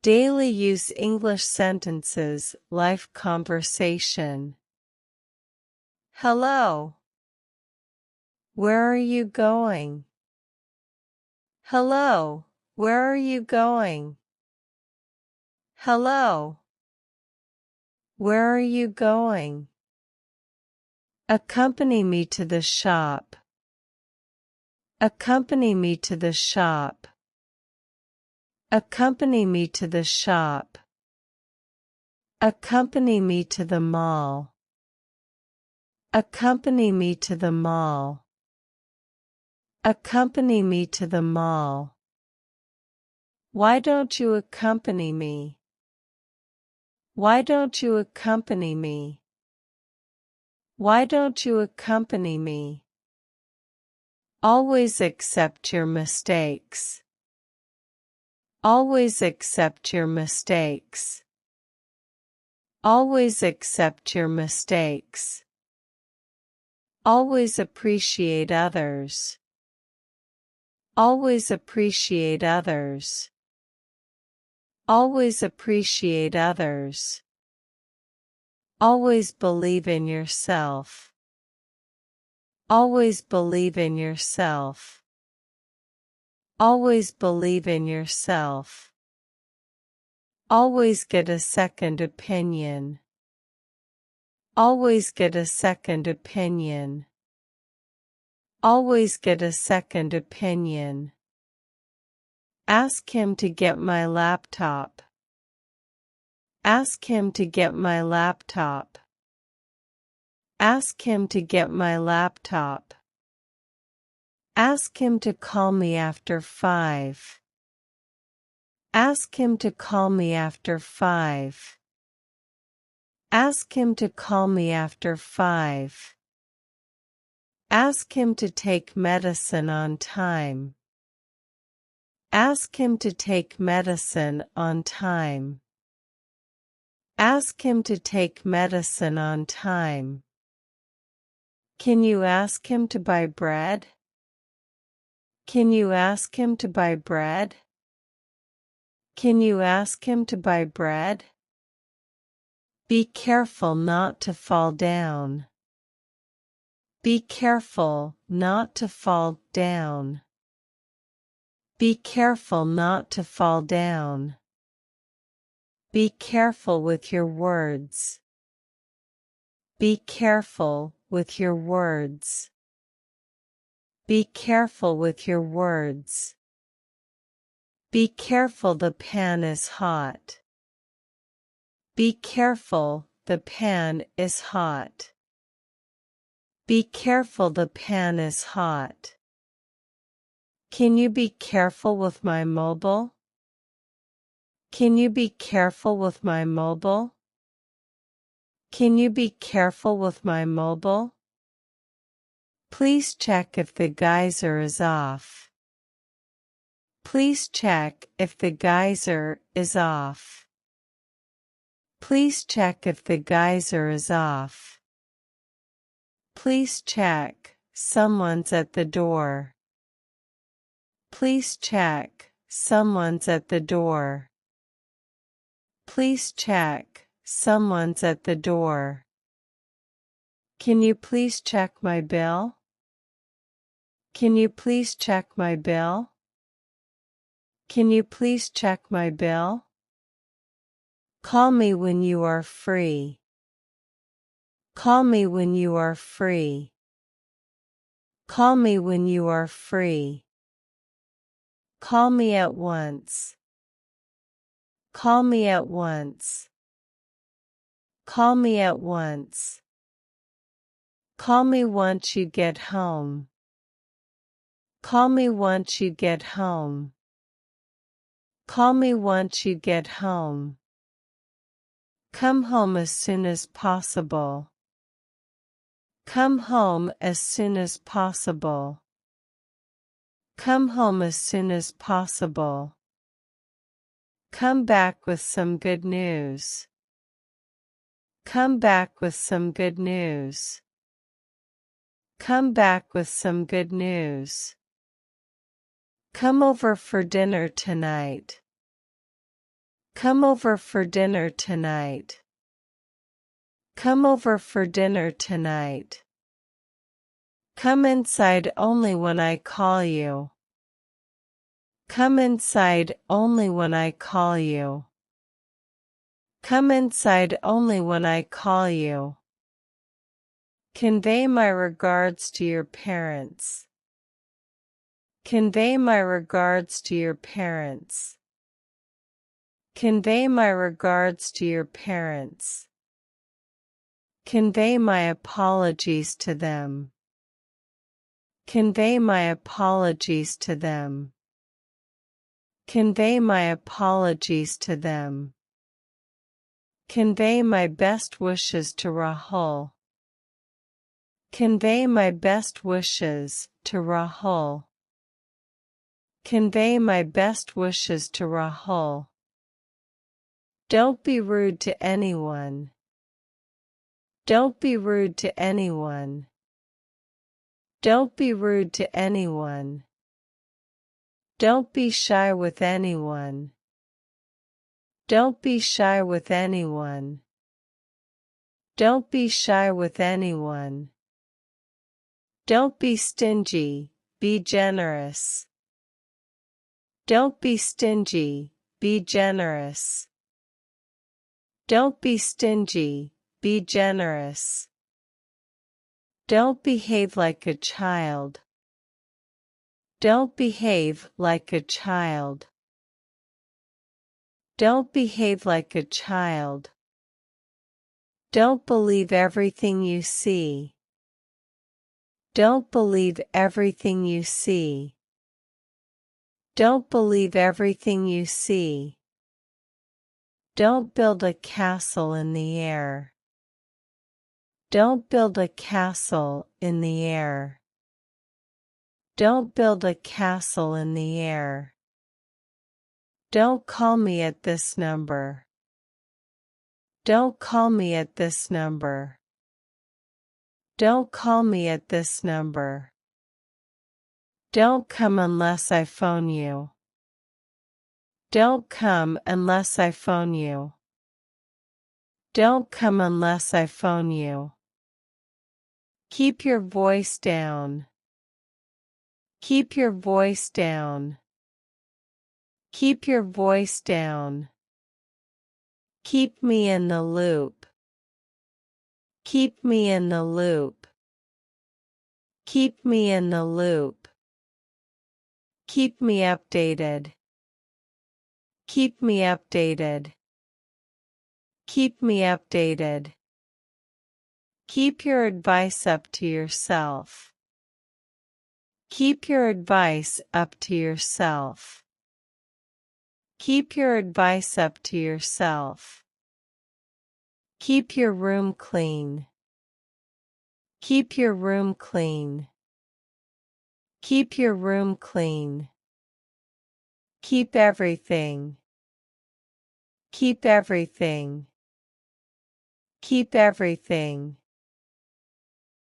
Daily use English sentences, life conversation. Hello. Where are you going? Hello. Where are you going? Hello. Where are you going? Accompany me to the shop. Accompany me to the shop. Accompany me to the shop. Accompany me to the mall. Accompany me to the mall. Accompany me to the mall. Why don't you accompany me? Why don't you accompany me? Why don't you accompany me? Always accept your mistakes. Always accept your mistakes. Always accept your mistakes. Always appreciate others. Always appreciate others. Always appreciate others. Always believe in yourself. Always believe in yourself. Always believe in yourself. Always get a second opinion. Always get a second opinion. Always get a second opinion. Ask him to get my laptop. Ask him to get my laptop. Ask him to get my laptop. Ask him to call me after 5. Ask him to call me after 5. Ask him to call me after 5. Ask him to take medicine on time. Ask him to take medicine on time. Ask him to take medicine on time. Can you ask him to buy bread? Can you ask him to buy bread? Can you ask him to buy bread? Be careful not to fall down. Be careful not to fall down. Be careful not to fall down. Be careful with your words. Be careful with your words. Be careful with your words. Be careful, the pan is hot. Be careful, the pan is hot. Be careful, the pan is hot. Can you be careful with my mobile? Can you be careful with my mobile? Can you be careful with my mobile? Please check if the geyser is off. Please check if the geyser is off. Please check if the geyser is off. Please check, someone's at the door. Please check, someone's at the door. Please check, someone's at the door. Can you please check my bill? Can you please check my bill? Can you please check my bill? Call me when you are free. Call me when you are free. Call me when you are free. Call me at once. Call me at once. Call me at once. Call me once you get home. Call me once you get home. Call me once you get home. Come home as soon as possible. Come home as soon as possible. Come home as soon as possible. Come back with some good news. Come back with some good news. Come back with some good news. Come over for dinner tonight. Come over for dinner tonight. Come over for dinner tonight. Come inside only when I call you. Come inside only when I call you. Come inside only when I call you. Convey my regards to your parents. Convey my regards to your parents. Convey my regards to your parents. Convey my apologies to them. Convey my apologies to them. Convey my apologies to them. Convey my best wishes to Rahul. Convey my best wishes to Rahul. Convey my best wishes to Rahul. Don't be rude to anyone. Don't be rude to anyone. Don't be rude to anyone. Don't be shy with anyone. Don't be shy with anyone. Don't be shy with anyone. Don't be stingy, be generous. Don't be stingy, be generous. Don't be stingy, be generous. Don't behave like a child. Don't behave like a child. Don't behave like a child. Don't believe everything you see. Don't believe everything you see. Don't believe everything you see. Don't build a castle in the air. Don't build a castle in the air. Don't build a castle in the air. Don't call me at this number. Don't call me at this number. Don't call me at this number. Don't come unless I phone you. Don't come unless I phone you. Don't come unless I phone you. Keep your voice down. Keep your voice down. Keep your voice down. Keep me in the loop. Keep me in the loop. Keep me in the loop. Keep me updated. Keep me updated. Keep me updated. Keep your advice up to yourself. Keep your advice up to yourself. Keep your advice up to yourself. Keep your room clean. Keep your room clean. Keep your room clean. Keep everything. Keep everything. Keep everything.